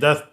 10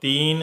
3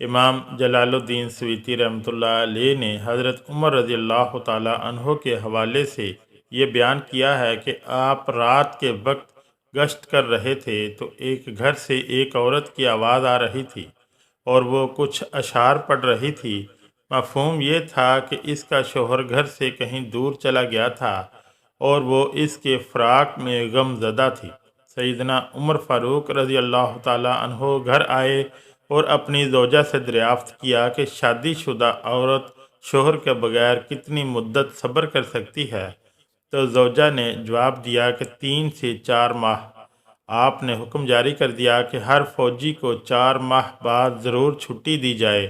امام جلال الدین سویتی رحمۃ اللہ علیہ نے حضرت عمر رضی اللہ تعالی عنہ کے حوالے سے یہ بیان کیا ہے کہ آپ رات کے وقت گشت کر رہے تھے تو ایک گھر سے ایک عورت کی آواز آ رہی تھی اور وہ کچھ اشعار پڑھ رہی تھی۔ مفہوم یہ تھا کہ اس کا شوہر گھر سے کہیں دور چلا گیا تھا اور وہ اس کے فراق میں غم زدہ تھی۔ سیدنا عمر فاروق رضی اللہ تعالی عنہ گھر آئے اور اپنی زوجہ سے دریافت کیا کہ شادی شدہ عورت شوہر کے بغیر کتنی مدت صبر کر سکتی ہے؟ تو زوجہ نے جواب دیا کہ 3 سے 4 ماہ۔ آپ نے حکم جاری کر دیا کہ ہر فوجی کو 4 ماہ بعد ضرور چھٹی دی جائے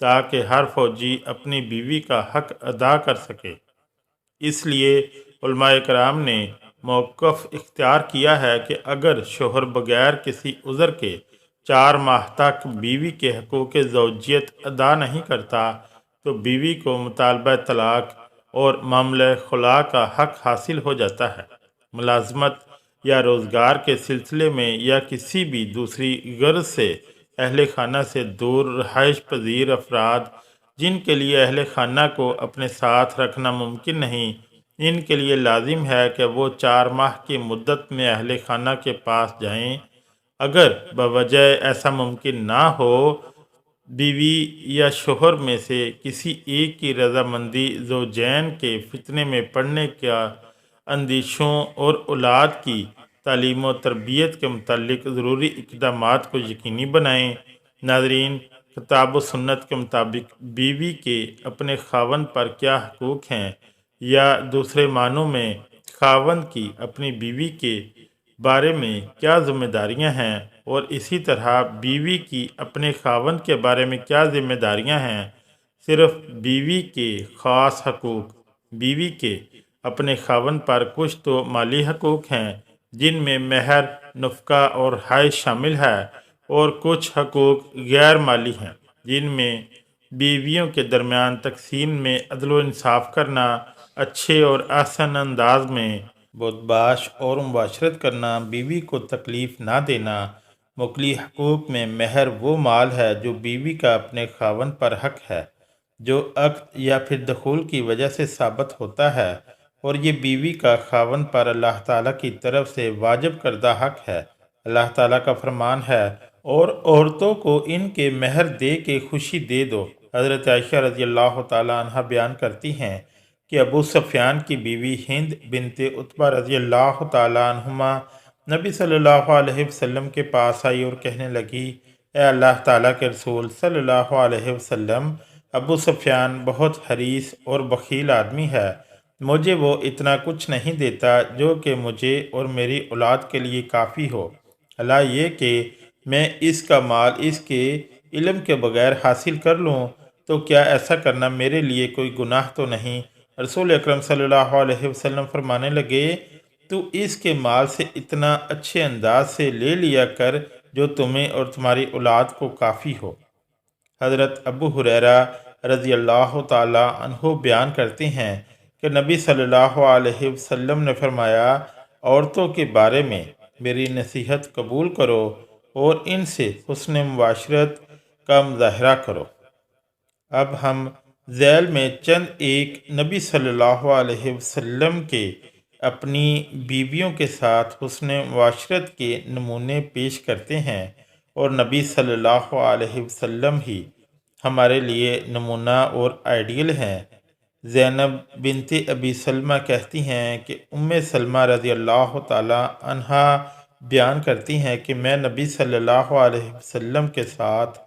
تاکہ ہر فوجی اپنی بیوی کا حق ادا کر سکے۔ اس لیے علماء کرام نے موقف اختیار کیا ہے کہ اگر شوہر بغیر کسی عذر کے 4 ماہ تک بیوی کے حقوق زوجیت ادا نہیں کرتا تو بیوی کو مطالبہ طلاق اور معاملہ خلا کا حق حاصل ہو جاتا ہے۔ ملازمت یا روزگار کے سلسلے میں یا کسی بھی دوسری غرض سے اہل خانہ سے دور رہائش پذیر افراد جن کے لیے اہل خانہ کو اپنے ساتھ رکھنا ممکن نہیں، ان کے لیے لازم ہے کہ وہ 4 ماہ کی مدت میں اہل خانہ کے پاس جائیں۔ اگر بوجہ ایسا ممکن نہ ہو، بیوی یا شوہر میں سے کسی ایک کی رضامندی زوجین کے فتنے میں پڑنے کا اندیشوں اور اولاد کی تعلیم و تربیت کے متعلق ضروری اقدامات کو یقینی بنائیں۔ ناظرین، کتاب و سنت کے مطابق بیوی کے اپنے خاوند پر کیا حقوق ہیں، یا دوسرے معنوں میں خاوند کی اپنی بیوی کے بارے میں کیا ذمہ داریاں ہیں، اور اسی طرح بیوی کی اپنے خاوند کے بارے میں کیا ذمہ داریاں ہیں۔ صرف بیوی کے خاص حقوق۔ بیوی کے اپنے خاوند پر کچھ تو مالی حقوق ہیں جن میں مہر، نفقہ اور رہائش شامل ہے، اور کچھ حقوق غیر مالی ہیں جن میں بیویوں کے درمیان تقسیم میں عدل و انصاف کرنا، اچھے اور احسن انداز میں بردباش اور مباشرت کرنا، بیوی کو تکلیف نہ دینا۔ مکلی حقوق میں مہر وہ مال ہے جو بیوی کا اپنے خاوند پر حق ہے، جو عقد یا پھر دخول کی وجہ سے ثابت ہوتا ہے، اور یہ بیوی کا خاوند پر اللہ تعالیٰ کی طرف سے واجب کردہ حق ہے۔ اللہ تعالیٰ کا فرمان ہے، اور عورتوں کو ان کے مہر دے کے خوشی دے دو۔ حضرت عائشہ رضی اللہ تعالیٰ عنہ بیان کرتی ہیں کہ ابو سفیان کی بیوی ہند بنت عتبہ رضی اللہ تعالیٰ عنہما نبی صلی اللہ علیہ وسلم کے پاس آئی اور کہنے لگی، اے اللہ تعالیٰ کے رسول صلی اللہ علیہ وسلم، ابو سفیان بہت حریص اور بخیل آدمی ہے، مجھے وہ اتنا کچھ نہیں دیتا جو کہ مجھے اور میری اولاد کے لیے کافی ہو، اللہ یہ کہ میں اس کا مال اس کے علم کے بغیر حاصل کر لوں، تو کیا ایسا کرنا میرے لیے کوئی گناہ تو نہیں؟ رسول اکرم صلی اللہ علیہ وسلم فرمانے لگے، تو اس کے مال سے اتنا اچھے انداز سے لے لیا کر جو تمہیں اور تمہاری اولاد کو کافی ہو۔ حضرت ابو ہریرہ رضی اللہ تعالی عنہ بیان کرتے ہیں کہ نبی صلی اللہ علیہ وسلم نے فرمایا، عورتوں کے بارے میں میری نصیحت قبول کرو اور ان سے حسن معاشرت کا مظاہرہ کرو۔ اب ہم ذیل میں چند ایک نبی صلی اللہ علیہ وسلم کے اپنی بیویوں کے ساتھ حسن معاشرت کے نمونے پیش کرتے ہیں، اور نبی صلی اللہ علیہ وسلم ہی ہمارے لیے نمونہ اور آئیڈیل ہیں۔ زینب بنت ابی سلمہ کہتی ہیں کہ ام سلمہ رضی اللہ تعالی عنہا بیان کرتی ہیں کہ میں نبی صلی اللہ علیہ وسلم کے ساتھ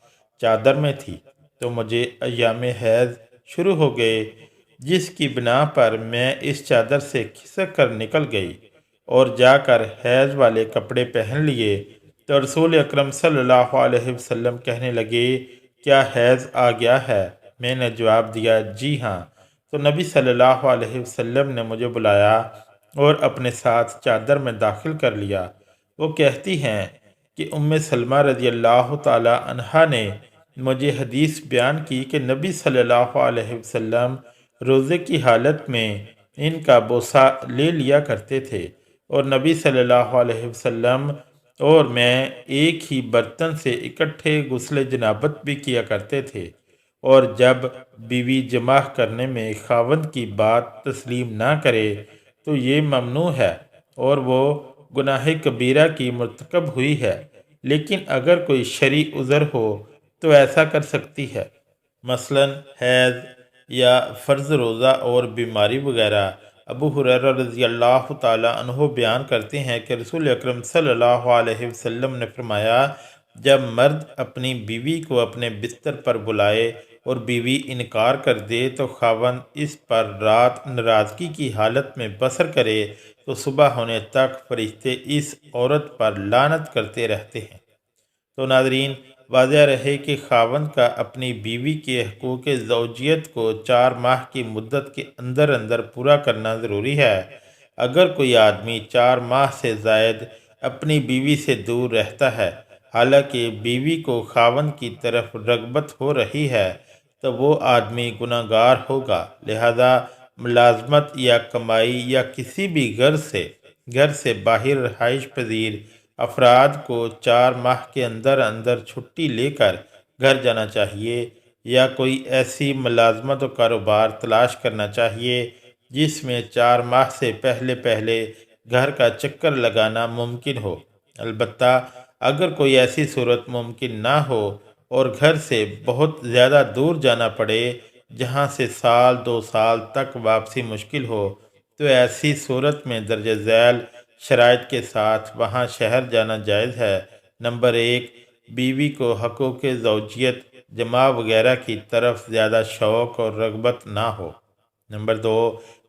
چادر میں تھی تو مجھے ایام حیض شروع ہو گئے، جس کی بنا پر میں اس چادر سے کھسک کر نکل گئی اور جا کر حیض والے کپڑے پہن لیے، تو رسول اکرم صلی اللہ علیہ وسلم کہنے لگے، کیا حیض آ گیا ہے؟ میں نے جواب دیا، جی ہاں۔ تو نبی صلی اللہ علیہ وسلم نے مجھے بلایا اور اپنے ساتھ چادر میں داخل کر لیا۔ وہ کہتی ہیں کہ ام سلمہ رضی اللہ تعالی عنہا نے مجھے حدیث بیان کی کہ نبی صلی اللہ علیہ وسلم روزے کی حالت میں ان کا بوسہ لے لیا کرتے تھے، اور نبی صلی اللہ علیہ وسلم اور میں ایک ہی برتن سے اکٹھے غسل جنابت بھی کیا کرتے تھے، اور جب بیوی جمع کرنے میں خاوند کی بات تسلیم نہ کرے تو یہ ممنوع ہے اور وہ گناہ کبیرہ کی مرتکب ہوئی ہے، لیکن اگر کوئی شرعی عذر ہو تو ایسا کر سکتی ہے، مثلا حیض یا فرض روزہ اور بیماری وغیرہ۔ ابو ہریرہ رضی اللہ تعالی عنہ بیان کرتے ہیں کہ رسول اکرم صلی اللہ علیہ وسلم نے فرمایا، جب مرد اپنی بیوی کو اپنے بستر پر بلائے اور بیوی انکار کر دے تو خاوند اس پر رات ناراضگی کی حالت میں بسر کرے تو صبح ہونے تک فرشتے اس عورت پر لعنت کرتے رہتے ہیں۔ تو ناظرین، واضح رہے کہ خاوند کا اپنی بیوی کے حقوق زوجیت کو 4 ماہ کی مدت کے اندر اندر پورا کرنا ضروری ہے۔ اگر کوئی آدمی 4 ماہ سے زائد اپنی بیوی سے دور رہتا ہے، حالانکہ بیوی کو خاوند کی طرف رغبت ہو رہی ہے، تو وہ آدمی گناہ گار ہوگا، لہذا ملازمت یا کمائی یا کسی بھی گھر سے باہر رہائش پذیر افراد کو 4 ماہ کے اندر اندر چھٹی لے کر گھر جانا چاہیے، یا کوئی ایسی ملازمت و کاروبار تلاش کرنا چاہیے جس میں 4 ماہ سے پہلے گھر کا چکر لگانا ممکن ہو۔ البتہ اگر کوئی ایسی صورت ممکن نہ ہو اور گھر سے بہت زیادہ دور جانا پڑے جہاں سے 2 سال تک واپسی مشکل ہو، تو ایسی صورت میں درجہ ذیل شرائط کے ساتھ وہاں شہر جانا جائز ہے۔ نمبر 1، بیوی کو حقوق زوجیت جماع وغیرہ کی طرف زیادہ شوق اور رغبت نہ ہو۔ نمبر 2،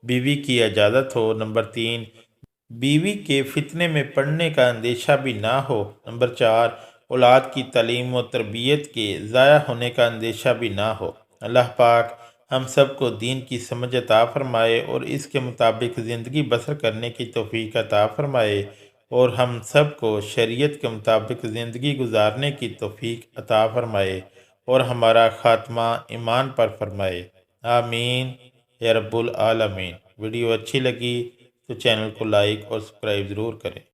بیوی کی اجازت ہو۔ نمبر 3، بیوی کے فتنے میں پڑنے کا اندیشہ بھی نہ ہو۔ نمبر 4، اولاد کی تعلیم و تربیت کے ضائع ہونے کا اندیشہ بھی نہ ہو۔ اللہ پاک ہم سب کو دین کی سمجھ عطا فرمائے اور اس کے مطابق زندگی بسر کرنے کی توفیق عطا فرمائے، اور ہم سب کو شریعت کے مطابق زندگی گزارنے کی توفیق عطا فرمائے، اور ہمارا خاتمہ ایمان پر فرمائے۔ آمین یا رب العالمین۔ ویڈیو اچھی لگی تو چینل کو لائک اور سبسکرائب ضرور کریں۔